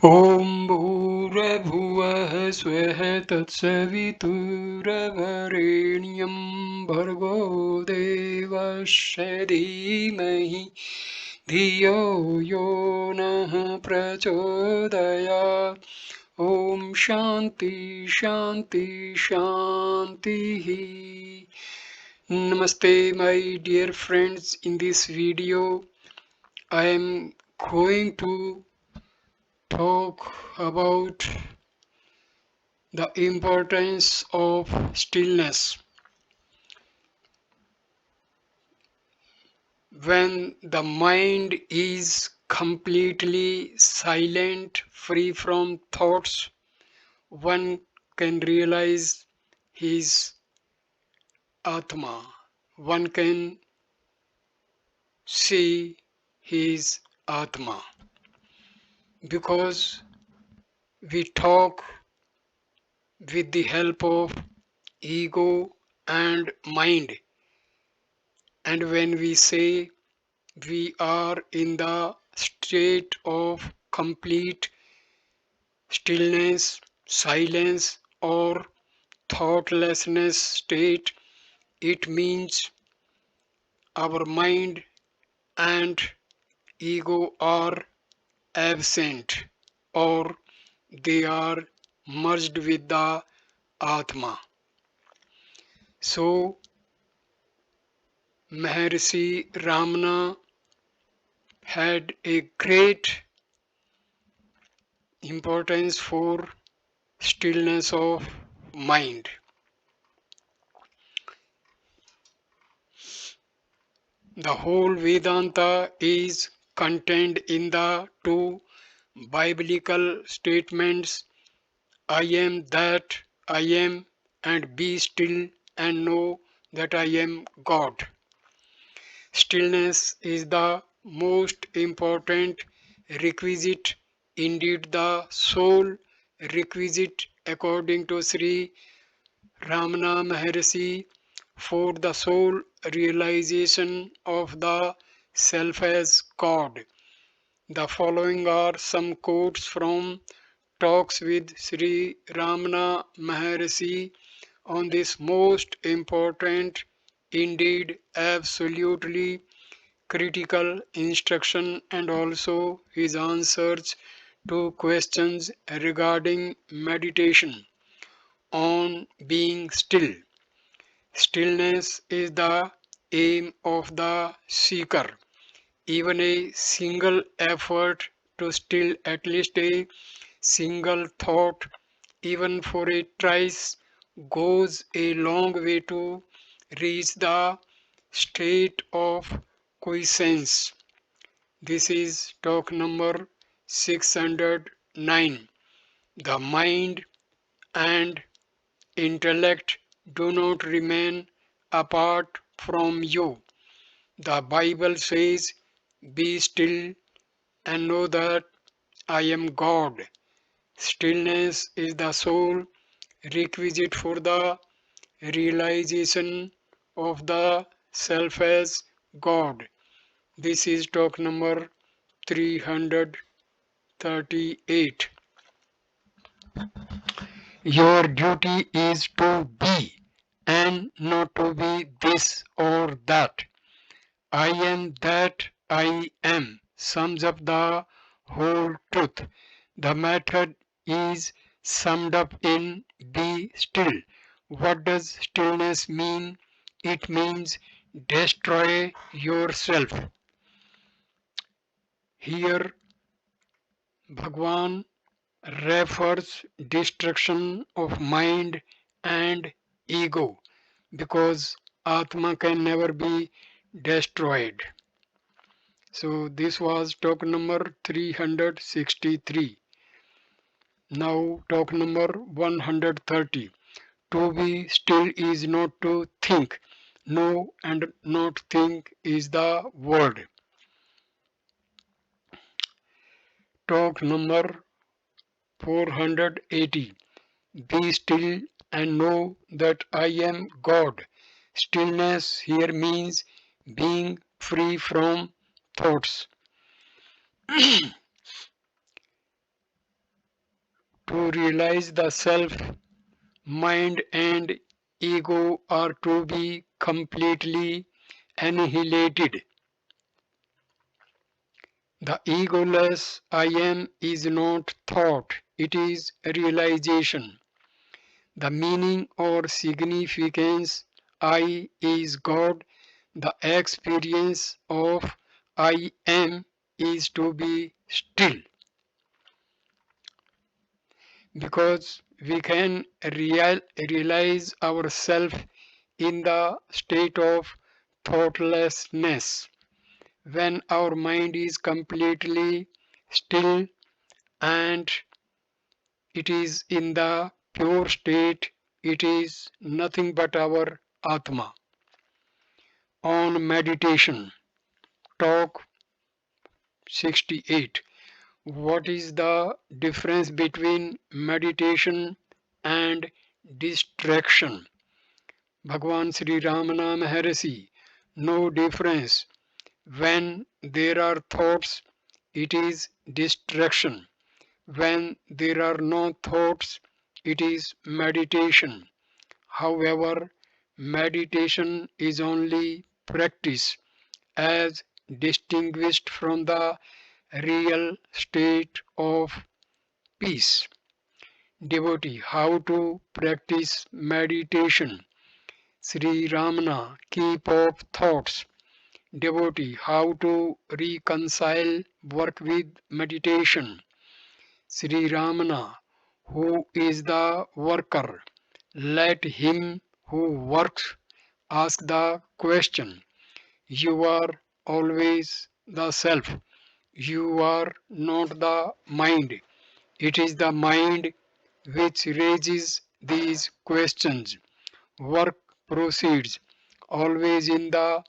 ॐ भूर्भुवः स्वः तत्सवितुर्वरेण्यं भर्गो देवस्य धीमहि धियो यो नः प्रचोदयात् ॐ शान्ति शान्ति शान्तिः. Namaste my dear friends. In this video I am going to talk about the importance of stillness. When the mind is completely silent, free from thoughts, one can realize his Atma. One can see his Atma. Because we talk with the help of ego and mind, and when we say we are in the state of complete stillness, silence, or thoughtlessness state, it means our mind and ego are absent, or they are merged with the Atma. So, Maharshi Ramana had a great importance for stillness of mind. The whole Vedanta is contained in the two biblical statements, I am that I am, and be still and know that I am God. Stillness is the most important requisite, indeed the sole requisite according to Sri Ramana Maharshi, for the sole realization of the self as God. The following are some quotes from talks with Sri Ramana Maharshi on this most important, indeed absolutely critical instruction, and also his answers to questions regarding meditation on being still. Stillness is the aim of the seeker. Even a single effort to still at least a single thought, even for a trace, goes a long way to reach the state of quiescence. This is talk number 609. The mind and intellect do not remain apart from you. The Bible says, be still and know that I am God. Stillness is the sole requisite for the realization of the self as God. This is talk number 338. Your duty is to be and not to be this or that. I am that I am sums up the whole truth. The method is summed up in be still. What does stillness mean? It means destroy yourself. Here, Bhagwan refers destruction of mind and ego, because Atma can never be destroyed. So this was talk number 363. Now talk number 130. To be still is not to think. Know and not think is the word. Talk number 480. Be still and know that I am God. Stillness here means being free from thoughts. to realize the self, mind, and ego are to be completely annihilated. The egoless I am is not thought, it is realization. The meaning or significance I is God. The experience of I am is to be still, because we can realize ourselves in the state of thoughtlessness when our mind is completely still and it is in the pure state. It is nothing but our Atma. On meditation, talk 68. What is the difference between meditation and distraction? Bhagwan Sri Ramana Maharshi. No difference. When there are thoughts, it is distraction. When there are no thoughts, it is meditation. However, meditation is only practice as distinguished from the real state of peace. Devotee, how to practice meditation? Sri Ramana, keep off thoughts. Devotee, how to reconcile work with meditation? Sri Ramana, who is the worker? Let him who works ask the question. You are always the self. You are not the mind. It is the mind which raises these questions. Work proceeds always in the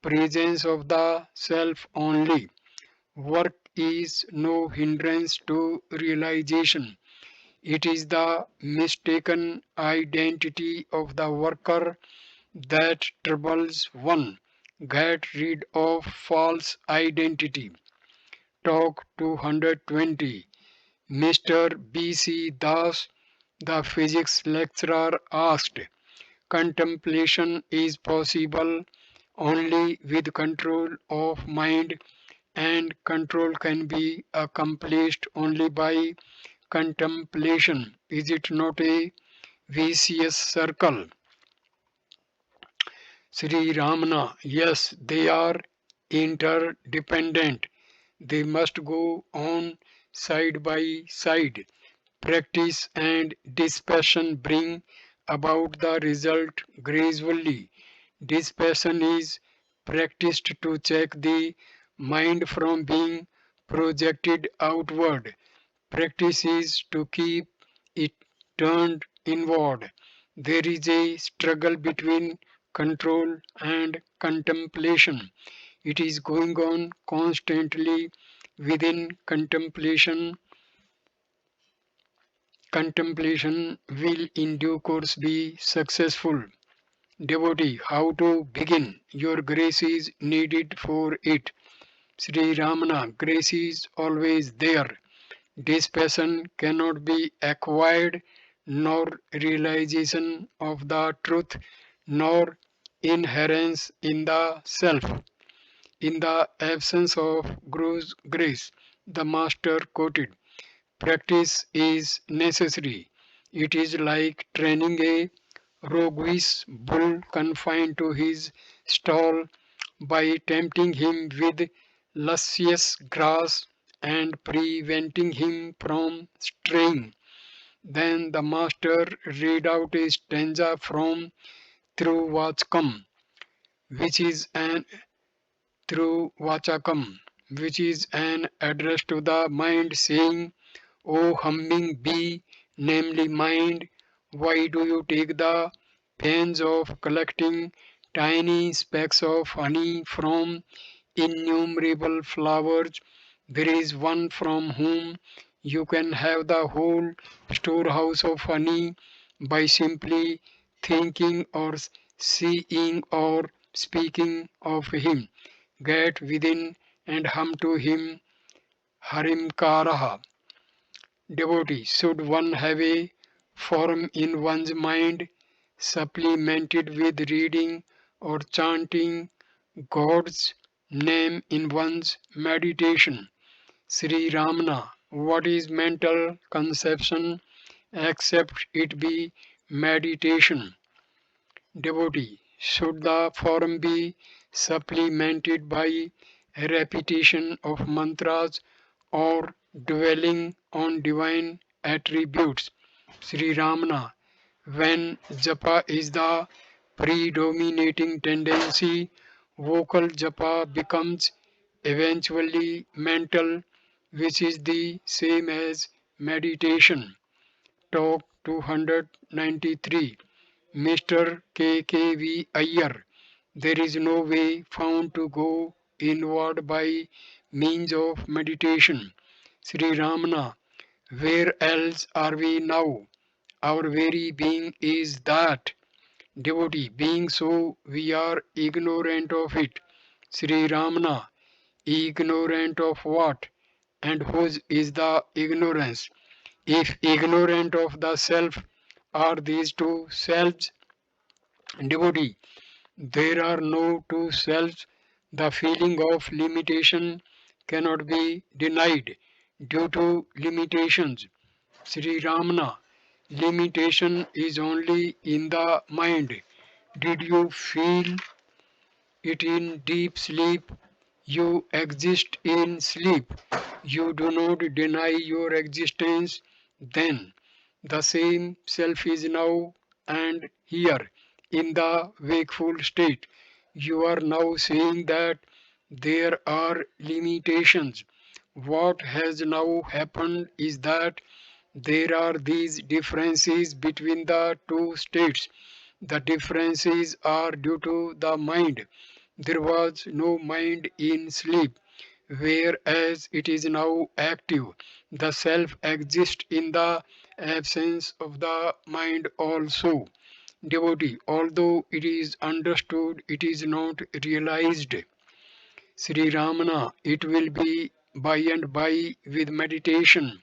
presence of the self only. Work is no hindrance to realization. It is the mistaken identity of the worker that troubles one. Get rid of false identity. Talk 220. Mr. B.C. Das, the physics lecturer, asked, contemplation is possible only with control of mind, and control can be accomplished only by contemplation. Is it not a vicious circle? Sri Ramana, yes, they are interdependent. They must go on side by side. Practice and dispassion bring about the result gradually. Dispassion is practiced to check the mind from being projected outward. Practice is to keep it turned inward. There is a struggle between control and contemplation. It is going on constantly within contemplation. Contemplation will in due course be successful. Devotee, how to begin? Your grace is needed for it. Sri Ramana, grace is always there. Dispassion cannot be acquired, nor realization of the truth, nor inherence in the self. In the absence of grace, the Master quoted, practice is necessary. It is like training a roguish bull confined to his stall by tempting him with luscious grass and preventing him from straying. Then the master read out a stanza from Through Vachakam, which is an through Vachakam, which is an address to the mind, saying, O humming bee, namely mind, why do you take the pains of collecting tiny specks of honey from innumerable flowers? There is one from whom you can have the whole storehouse of honey by simply thinking or seeing or speaking of him. Get within and hum to him Harimkaraha. Devotee, should one have a form in one's mind, supplemented with reading or chanting God's name in one's meditation? Sri Ramana, what is mental conception except it be meditation? Devotee, should the form be supplemented by repetition of mantras or dwelling on divine attributes? Sri Ramana, when japa is the predominating tendency, vocal japa becomes eventually mental, which is the same as meditation. Talk 293. Mr. KKV Iyer, there is no way found to go inward by means of meditation. Sri Ramana, where else are we now? Our very being is that. Devotee, being so, we are ignorant of it. Sri Ramana, ignorant of what? And whose is the ignorance? If ignorant of the self are these two selves, devotee, there are no two selves. The feeling of limitation cannot be denied due to limitations. Sri Ramana, limitation is only in the mind. Did you feel it in deep sleep? You exist in sleep. You do not deny your existence. Then the same self is now and here in the wakeful state. You are now saying that there are limitations. What has now happened is that there are these differences between the two states. The differences are due to the mind. There was no mind in sleep, whereas it is now active. The self exists in the absence of the mind also. Devotee, although it is understood, it is not realized. Sri Ramana, it will be by and by with meditation.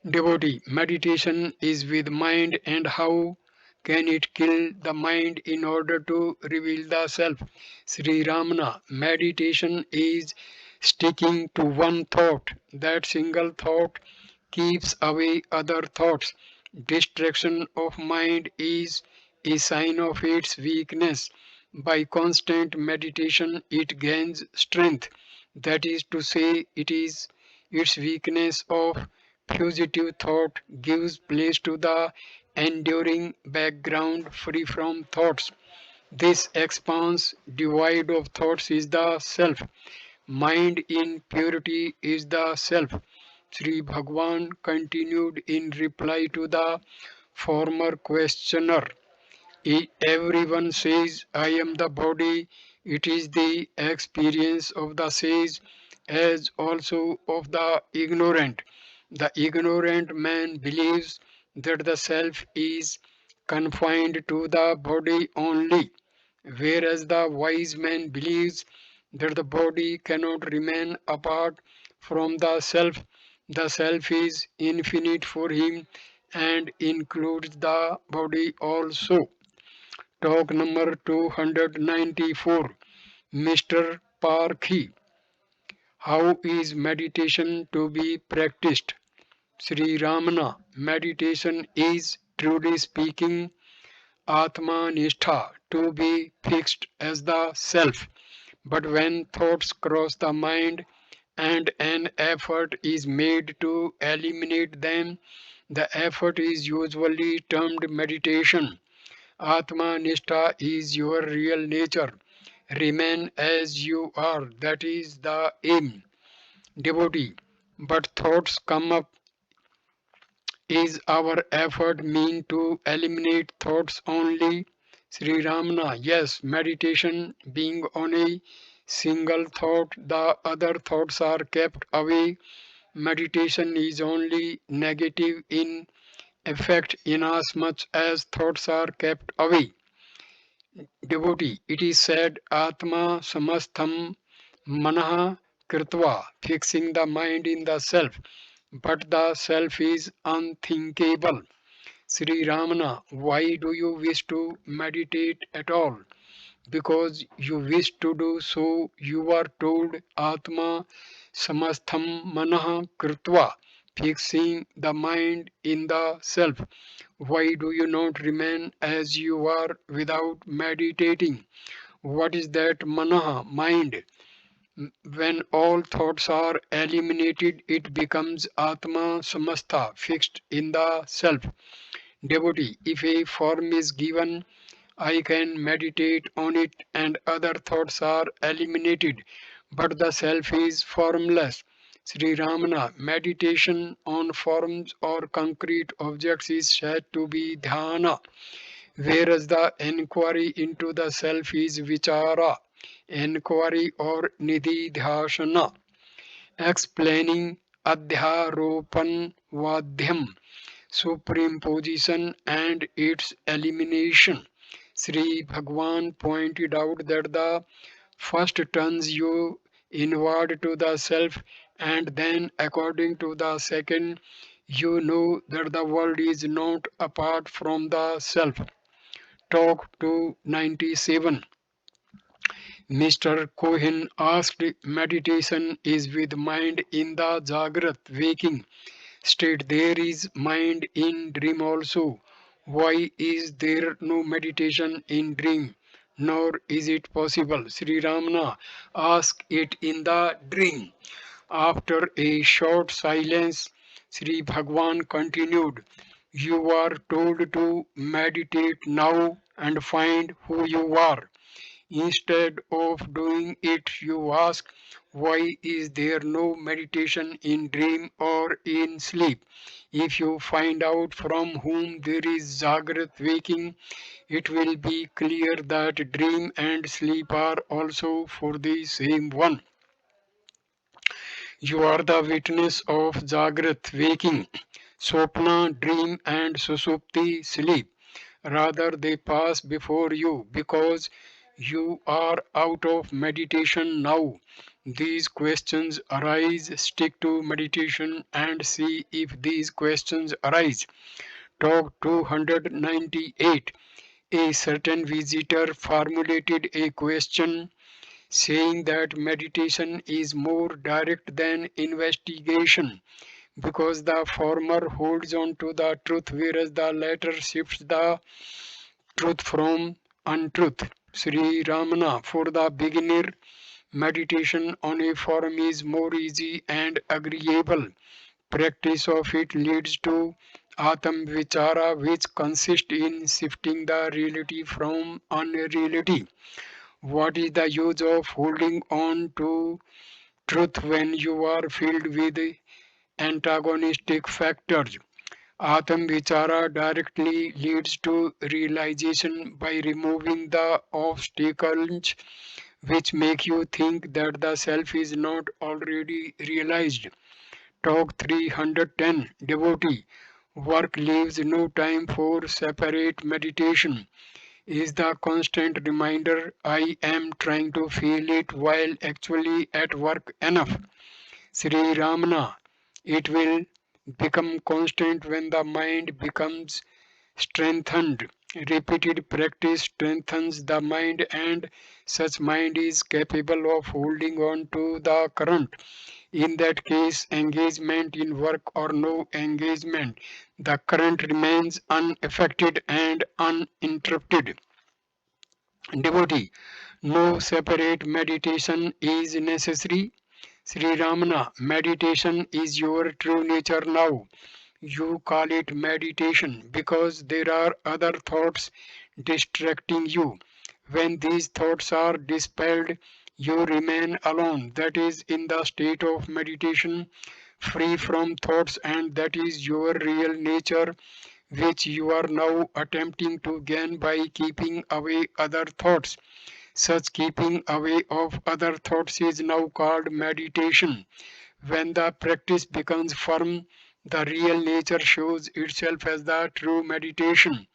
Devotee, meditation is with mind, and how can it kill the mind in order to reveal the self? Sri Ramana, meditation is sticking to one thought. That single thought keeps away other thoughts. Distraction of mind is a sign of its weakness. By constant meditation, it gains strength. That is to say, it is its weakness of fugitive thought gives place to the enduring background free from thoughts. This expanse devoid of thoughts is the self. Mind in purity is the self. Sri Bhagwan continued in reply to the former questioner. Everyone says, I am the body. It is the experience of the sage as also of the ignorant. The ignorant man believes that the self is confined to the body only, whereas the wise man believes that the body cannot remain apart from the self. The self is infinite for him and includes the body also. Talk number 294. Mr. Parkhi, how is meditation to be practiced? Sri Ramana, meditation is, truly speaking, Atma Nishtha, to be fixed as the self. But when thoughts cross the mind and an effort is made to eliminate them, the effort is usually termed meditation. Atma Nishtha is your real nature. Remain as you are. That is the aim. Devotee. But thoughts come up. Is our effort mean to eliminate thoughts only? Sri Ramana. Yes, meditation being on a single thought, the other thoughts are kept away. Meditation is only negative in effect inasmuch as thoughts are kept away. Devotee, it is said Atma Samastham Manaha Kritva, fixing the mind in the self, but the self is unthinkable. Sri Ramana, why do you wish to meditate at all? Because you wish to do so, you are told Atma Samastham Manah Kritva, fixing the mind in the self. Why do you not remain as you are without meditating? What is that Manah, mind? When all thoughts are eliminated, it becomes Atma Samastha, fixed in the self. Devotee, if a form is given, I can meditate on it and other thoughts are eliminated, but the self is formless. Sri Ramana, meditation on forms or concrete objects is said to be dhyana, whereas the inquiry into the self is vichara, inquiry or nididhyasana, explaining adhyaropan vadhyam, superimposition and its elimination. Sri Bhagwan pointed out that the first turns you inward to the self, and then, according to the second, you know that the world is not apart from the self. Talk 297. Mr. Cohen asked, meditation is with mind in the Jagrat waking state. There is mind in dream also. Why is there no meditation in dream? Nor is it possible. Sri Ramana asked it in the dream. After a short silence, Sri Bhagwan continued, you are told to meditate now and find who you are. Instead of doing it, you ask, why is there no meditation in dream or in sleep? If you find out from whom there is Jagrat waking, it will be clear that dream and sleep are also for the same one. You are the witness of Jagrat waking, Sopna dream and Susupti sleep. Rather, they pass before you because you are out of meditation now. These questions arise, stick to meditation and see if these questions arise. Talk 298. A certain visitor formulated a question saying that meditation is more direct than investigation because the former holds on to the truth whereas the latter shifts the truth from untruth. Sri Ramana, for the beginner, meditation on a form is more easy and agreeable. Practice of it leads to Atam Vichara, which consists in shifting the reality from unreality. What is the use of holding on to truth when you are filled with antagonistic factors? Atam Vichara directly leads to realization by removing the obstacles which make you think that the self is not already realized. Talk 310. Devotee. Work leaves no time for separate meditation. Is the constant reminder I am trying to feel it while actually at work enough? Sri Ramana. It will become constant when the mind becomes strengthened. Repeated practice strengthens the mind, and such mind is capable of holding on to the current. In that case, engagement in work or no engagement, the current remains unaffected and uninterrupted. Devotee, no separate meditation is necessary. Sri Ramana, meditation is your true nature now. You call it meditation because there are other thoughts distracting you. When these thoughts are dispelled, you remain alone. That is in the state of meditation, free from thoughts, and that is your real nature, which you are now attempting to gain by keeping away other thoughts. Such keeping away of other thoughts is now called meditation. When the practice becomes firm, the real nature shows itself as the true meditation.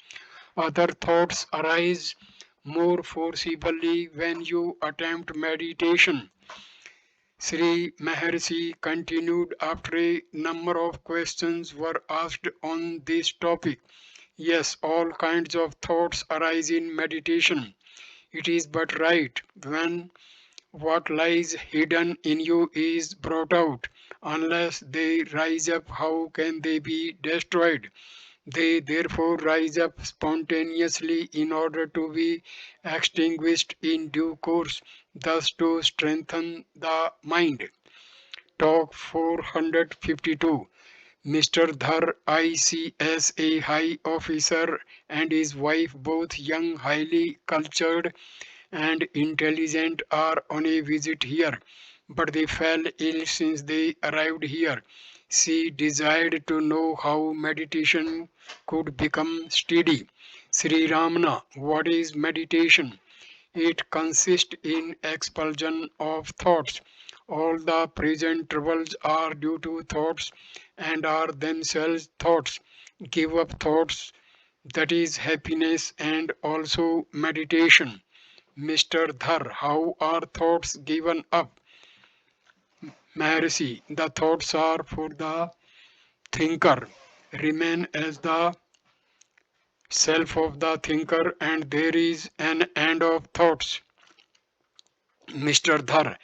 Other thoughts arise more forcibly when you attempt meditation. Sri Maharshi continued after a number of questions were asked on this topic. Yes, all kinds of thoughts arise in meditation. It is but right when what lies hidden in you is brought out. Unless they rise up, how can they be destroyed? They therefore rise up spontaneously in order to be extinguished in due course, thus to strengthen the mind. Talk 452. Mr. Dhar ICS, a high officer, and his wife, both young, highly cultured, and intelligent, are on a visit here. But they fell ill since they arrived here. She desired to know how meditation could become steady. Sri Ramana, what is meditation? It consists in expulsion of thoughts. All the present troubles are due to thoughts and are themselves thoughts. Give up thoughts, that is happiness and also meditation. Mr. Dhar, how are thoughts given up? Maharshi, the thoughts are for the thinker, remain as the self of the thinker, and there is an end of thoughts. Mr. Dhar,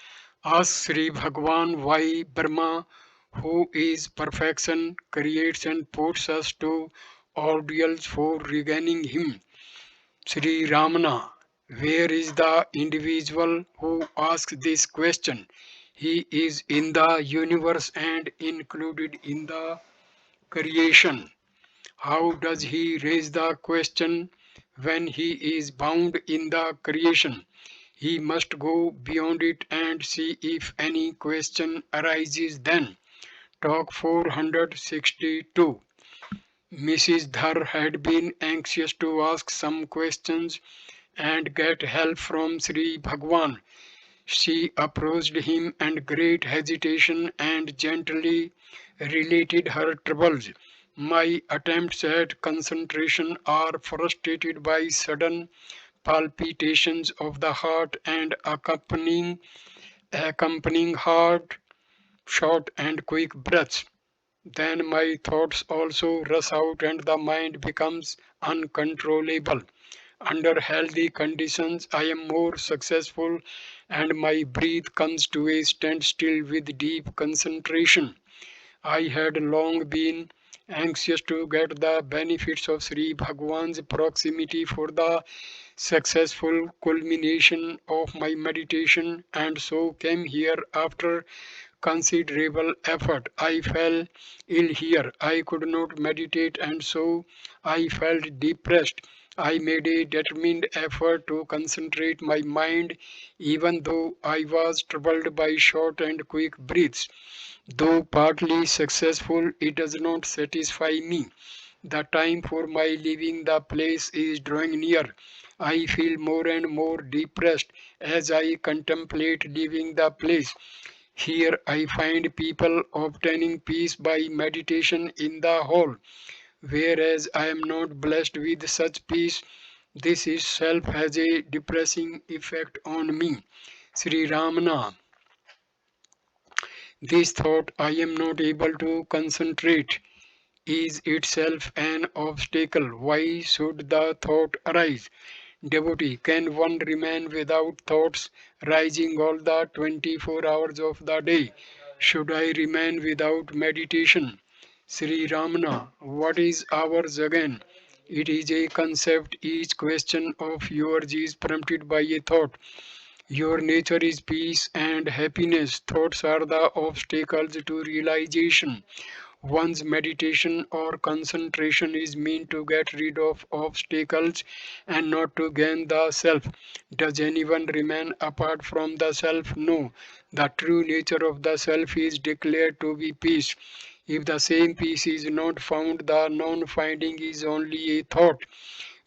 ask Sri Bhagwan why Brahma, who is perfection, creates and puts us to ordeals for regaining him. Sri Ramana, where is the individual who asks this question? He is in the universe and included in the creation. How does he raise the question when he is bound in the creation? He must go beyond it and see if any question arises then. Talk 462. Mrs. Dhar had been anxious to ask some questions and get help from Sri Bhagwan. She approached him in great hesitation and gently related her troubles. My attempts at concentration are frustrated by sudden palpitations of the heart and accompanying hard, short and quick breaths. Then my thoughts also rush out and the mind becomes uncontrollable. Under healthy conditions, I am more successful and my breath comes to a standstill with deep concentration. I had long been anxious to get the benefits of Sri Bhagwan's proximity for the successful culmination of my meditation and so came here after considerable effort. I fell ill here. I could not meditate and so I felt depressed. I made a determined effort to concentrate my mind even though I was troubled by short and quick breaths. Though partly successful, it does not satisfy me. The time for my leaving the place is drawing near. I feel more and more depressed as I contemplate leaving the place. Here I find people obtaining peace by meditation in the hall, whereas I am not blessed with such peace. This itself has a depressing effect on me. Sri Ramana, this thought I am not able to concentrate is itself an obstacle. Why should the thought arise? Devotee, can one remain without thoughts rising all the 24 hours of the day? Should I remain without meditation? Sri Ramana, what is ours again? It is a concept. Each question of yours is prompted by a thought. Your nature is peace and happiness. Thoughts are the obstacles to realization. One's meditation or concentration is meant to get rid of obstacles and not to gain the self. Does anyone remain apart from the self? No. The true nature of the self is declared to be peace. If the same peace is not found, the non finding is only a thought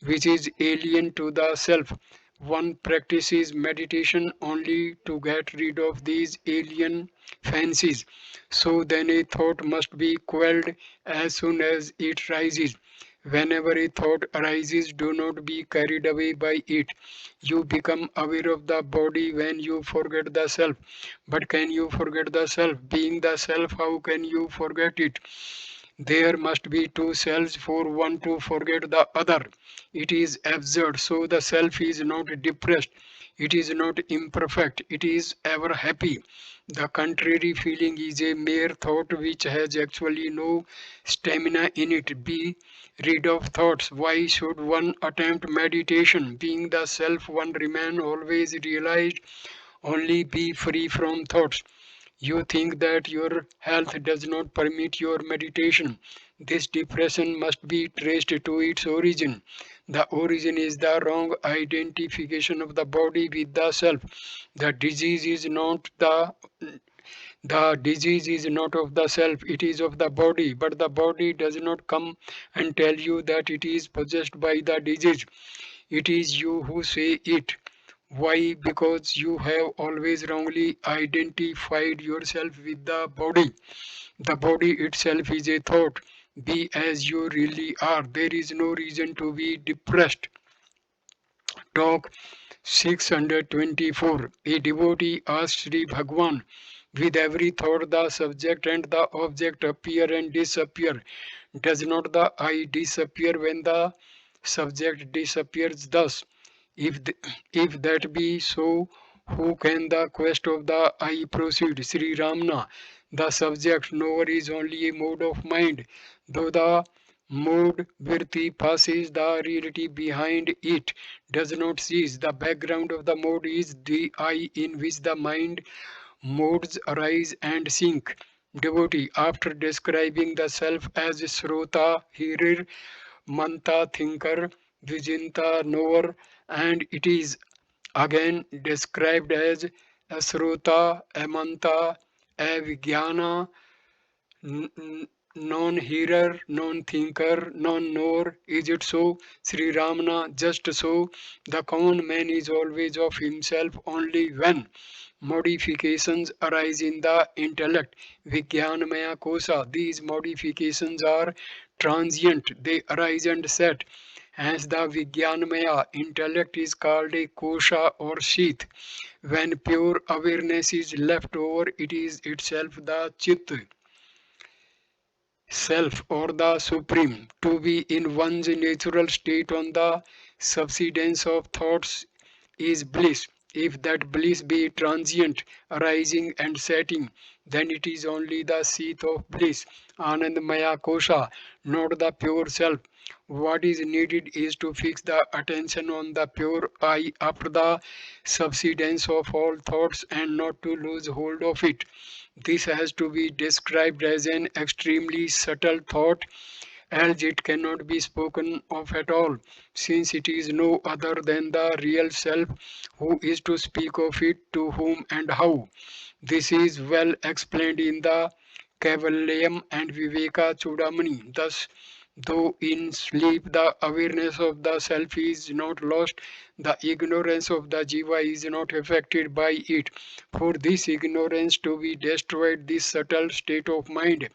which is alien to the self. One practices meditation only to get rid of these alien fancies. So then a thought must be quelled as soon as it rises. Whenever a thought arises, do not be carried away by it. You become aware of the body when you forget the self. But can you forget the self? Being the self, how can you forget it? There must be two selves for one to forget the other. It is absurd. So the self is not depressed. It is not imperfect. It is ever happy. The contrary feeling is a mere thought which has actually no stamina in it. Be rid of thoughts. Why should one attempt meditation? Being the self, one remain always realized. Only be free from thoughts. You think that your health does not permit your meditation. This depression must be traced to its origin. The origin is the wrong identification of the body with the self. The disease is not the disease is not of the self, it is of the body. But the body does not come and tell you that it is possessed by the disease. It is you who say it. Why? Because you have always wrongly identified yourself with the body. The body itself is a thought. Be as you really are. There is no reason to be depressed. Talk 624. A devotee asked Sri Bhagwan, with every thought the subject and the object appear and disappear. Does not the I disappear when the subject disappears thus? If, if that be so, who can the quest of the I proceed? Sri Ramana, the subject knower is only a mode of mind, though the mode virti passes, the reality behind it does not cease. The background of the mode is the I in which the mind modes arise and sink. Devotee, after describing the self as Srota, hearer, Manta, thinker, Vijinta, knower, and it is again described as Asrota, Amanta, Avigyana, non-hearer, non-thinker, non-knower. Is it so? Sri Ramana, just so. The common man is always of himself only when modifications arise in the intellect. Vijnanamaya kosa. These modifications are transient. They arise and set. Hence the Vijnanamaya intellect is called a kosha or sheath. When pure awareness is left over, it is itself the chit self or the supreme. To be in one's natural state on the subsidence of thoughts is bliss. If that bliss be transient, arising and setting, then it is only the seat of bliss, Anandmaya Kosha, not the pure self. What is needed is to fix the attention on the pure I after the subsidence of all thoughts and not to lose hold of it. This has to be described as an extremely subtle thought, as it cannot be spoken of at all, since it is no other than the real self who is to speak of it, to whom and how. This is well explained in the Kaivalyam and Viveka Chudamani. Thus, though in sleep the awareness of the self is not lost, the ignorance of the jiva is not affected by it. For this ignorance to be destroyed, this subtle state of mind,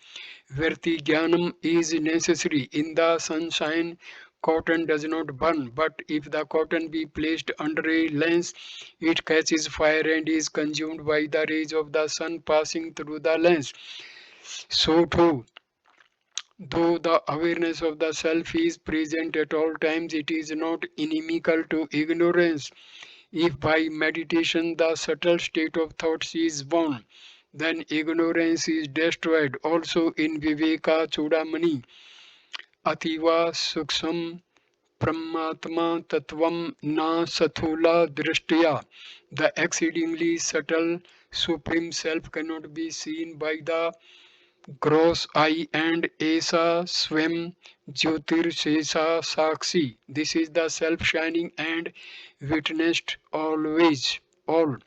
Verti Jnanam, is necessary. In the sunshine, cotton does not burn, but if the cotton be placed under a lens, it catches fire and is consumed by the rays of the sun passing through the lens. So too, though the awareness of the self is present at all times, it is not inimical to ignorance. If by meditation the subtle state of thoughts is born, then ignorance is destroyed. Also in Viveka Chudamani, Ativa Suksam Pramatma Tattvam Na Sathula Drishtiya. The exceedingly subtle Supreme Self cannot be seen by the gross eye and Esa Swam Jyotir Shesa Sakshi. This is the self shining and witnessed always. All.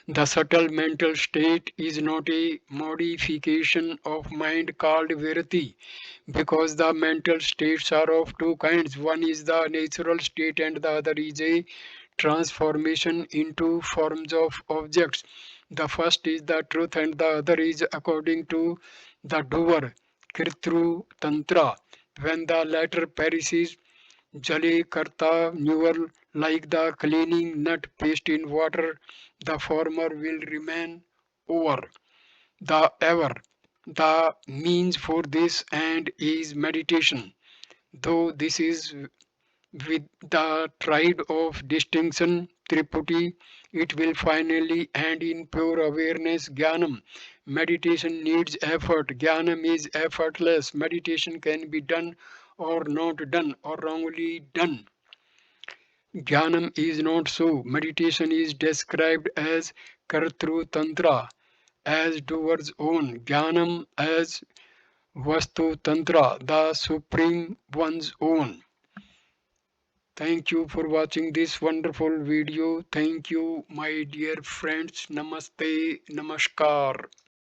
The subtle mental state is not a modification of mind called virati, because the mental states are of two kinds. One is the natural state and the other is a transformation into forms of objects. The first is the truth and the other is according to the doer, Kirtru Tantra. When the latter perishes, Jale karta newer like the cleaning nut paste in water, the former will remain over the ever. The means for this and is meditation, though this is with the triad of distinction, Triputi, it will finally end in pure awareness, Jnanam. Meditation needs effort. Jnanam is effortless. Meditation can be done or not done or wrongly done. Jnanam is not so. Meditation is described as Kartru Tantra, as doer's own. Jnanam as Vastu Tantra, the Supreme One's own. Thank you for watching this wonderful video. Thank you, my dear friends. Namaste, Namaskar.